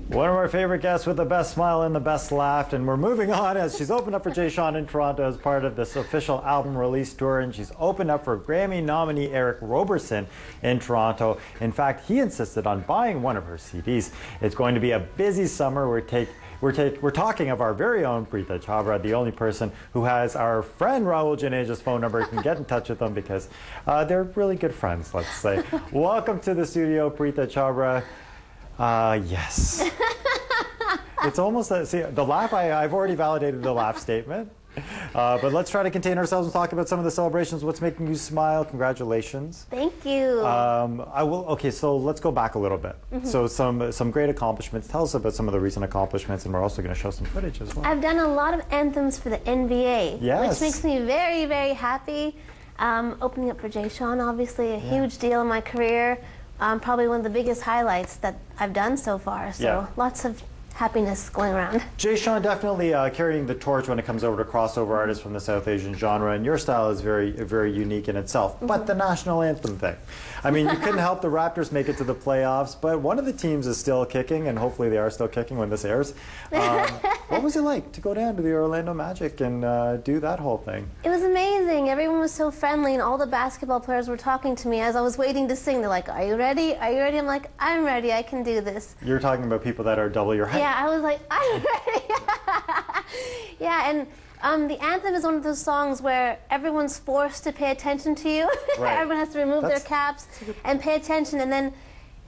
One of our favorite guests with the best smile and the best laugh, and we're moving on as she's opened up for Jay Sean in Toronto as part of this official album release tour, and she's opened up for Grammy nominee Eric Roberson in Toronto. In fact, he insisted on buying one of her CDs. It's going to be a busy summer. We're talking of our very own Prita Chhabra, the only person who has our friend Raul Janeja's phone number. You can get in touch with them because they're really good friends, let's say. Welcome to the studio, Prita Chhabra. Yes. It's almost, see, the laugh, I've already validated the laugh statement. But let's try to contain ourselves and talk about some of the celebrations. What's making you smile? Congratulations. Thank you. Okay, so let's go back a little bit. So some great accomplishments. Tell us about some of the recent accomplishments, and we're also going to show some footage as well. I've done a lot of anthems for the NBA, which makes me very, very happy. Opening up for Jay Sean, obviously a huge deal in my career. Probably one of the biggest highlights that I've done so far. So lots of happiness going around. Jay Sean definitely carrying the torch when it comes over to crossover artists from the South Asian genre, and your style is very, very unique in itself. But the national anthem thing, I mean, you couldn't help the Raptors make it to the playoffs, but one of the teams is still kicking, and hopefully they are still kicking when this airs. What was it like to go down to the Orlando Magic and do that whole thing? It was amazing. Everyone was so friendly, and all the basketball players were talking to me as I was waiting to sing. They're like, "Are you ready? Are you ready?" I'm like, "I'm ready. I can do this." You're talking about people that are double your height. Yeah, I was like, "I'm ready." Yeah, and the anthem is one of those songs where everyone's forced to pay attention to you. Right. Everyone has to remove their caps and pay attention, and then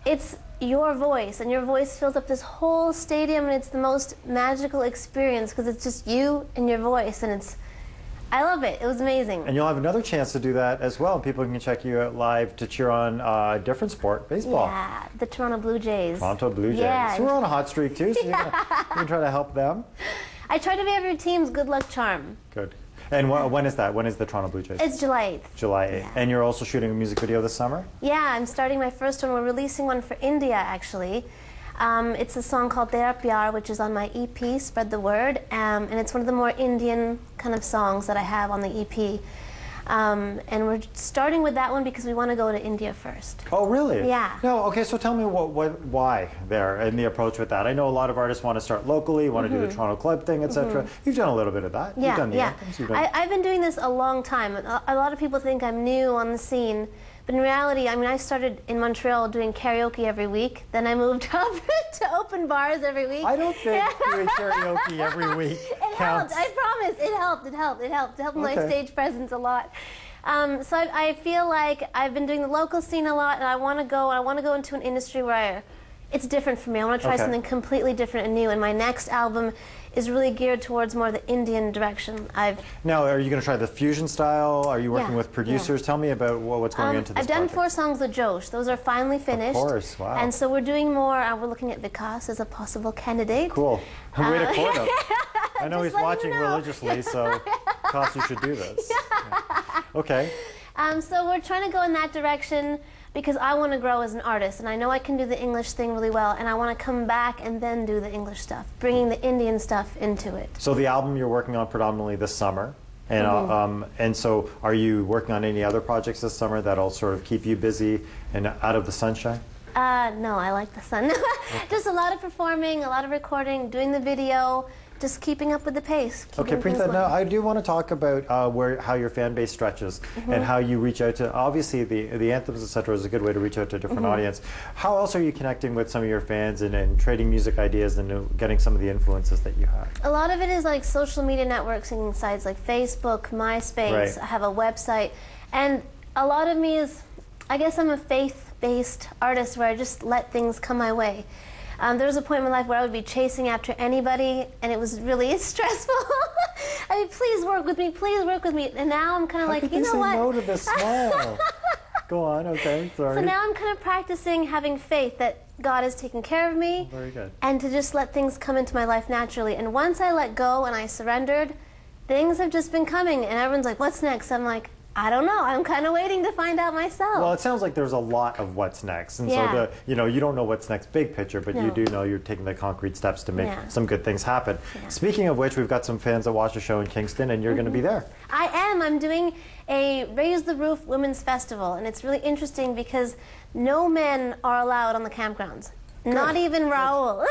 it's your voice, and your voice fills up this whole stadium, and it's the most magical experience because it's just you and your voice, and I love it. It was amazing. And you'll have another chance to do that as well. People can check you out live to cheer on a different sport, baseball. Yeah, the Toronto Blue Jays. Toronto Blue Jays. Yeah. So we're on a hot streak too, so you can try to help them. I try to be every team's good luck charm. Good. And when is that? When is the Toronto Blue Jays? It's July 8th. July 8th. Yeah. And you're also shooting a music video this summer? Yeah, I'm starting my first one. We're releasing one for India, actually. It's a song called Tera Pyar, which is on my EP, Spread the Word, and it's one of the more Indian kind of songs that I have on the EP. And we're starting with that one because we want to go to India first. Oh, really? Yeah. No, okay, so tell me why there and the approach with that. I know a lot of artists want to start locally, want to do the Toronto club thing, etc. You've done a little bit of that. Yeah, You've done the anthems. I've been doing this a long time. A lot of people think I'm new on the scene. But in reality, I mean, I started in Montreal doing karaoke every week. Then I moved up to open bars every week. I don't think doing karaoke every week counts. Helped, I promise. It helped. It helped my stage presence a lot. So I feel like I've been doing the local scene a lot, and I want to go into an industry where it's different for me. I want to try something completely different and new. And my next album is really geared towards more the Indian direction. Now, are you going to try the fusion style? Are you working with producers? Tell me about what's going into this I've done 4 songs with Josh. Those are finally finished. Of course, wow. And so we're doing more. We're looking at Vikas as a possible candidate. Cool. Way to court him. I know he's watching religiously, so Vikas, you should do this. Yeah. Okay. So we're trying to go in that direction because I want to grow as an artist, and I know I can do the English thing really well, and I want to come back and then do the English stuff, bringing the Indian stuff into it. So the album you're working on predominantly this summer, and and so are you working on any other projects this summer that'll sort of keep you busy and out of the sunshine? No, I like the sun. Just a lot of performing, a lot of recording, doing the video, just keeping up with the pace. Okay, Prita, now I do want to talk about how your fan base stretches and how you reach out to, obviously the anthems, etc. is a good way to reach out to a different audience. How else are you connecting with some of your fans and trading music ideas and getting some of the influences that you have? A lot of it is like social media networking sites like Facebook, MySpace. Right. I have a website. And a lot of me is, I guess I'm a faith-based artist where I just let things come my way. There was a point in my life where I would be chasing after anybody, and it was really stressful. I mean, please work with me, please work with me. And now I'm kind of like, you know what? How could you say no to this smile? Go on, okay, sorry. So now I'm kind of practicing having faith that God is taking care of me. Very good. And to just let things come into my life naturally. And once I let go and I surrendered, things have just been coming. And everyone's like, what's next? I'm like, I don't know. I'm kind of waiting to find out myself. Well, it sounds like there's a lot of what's next, and so you don't know what's next big picture, but you do know you're taking the concrete steps to make some good things happen. Yeah. Speaking of which, we've got some fans that watch the show in Kingston, and you're going to be there. I am. I'm doing a Raise the Roof Women's Festival, and it's really interesting because no men are allowed on the campgrounds. Not even Raul.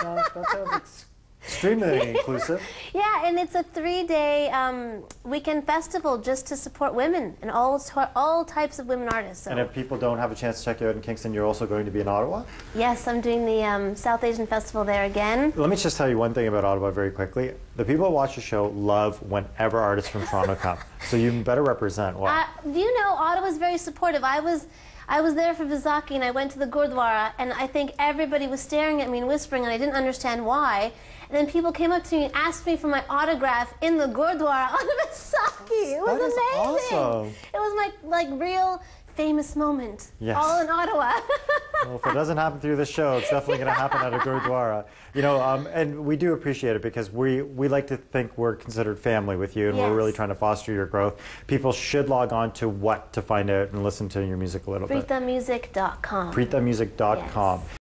That sounds extremely inclusive. Yeah, and it's a 3-day weekend festival just to support women and all types of women artists. So. And if people don't have a chance to check you out in Kingston, you're also going to be in Ottawa? Yes, I'm doing the South Asian Festival there again. Let me just tell you one thing about Ottawa very quickly. The people that watch the show love whenever artists from Toronto come. So you better represent. You know, Ottawa's very supportive. I was there for Vaisakhi and I went to the Gurdwara and I think everybody was staring at me and whispering and I didn't understand why. And then people came up to me and asked me for my autograph in the Gurdwara on Vaisakhi. It was amazing. Awesome. It was my real famous moment. Yes. All in Ottawa. Well, if it doesn't happen through the show, it's definitely going to happen at a Gurdwara. You know, and we do appreciate it because we like to think we're considered family with you, and we're really trying to foster your growth. People should log on to what to find out and listen to your music a little bit. PritaMusic.com. PritaMusic.com. Yes.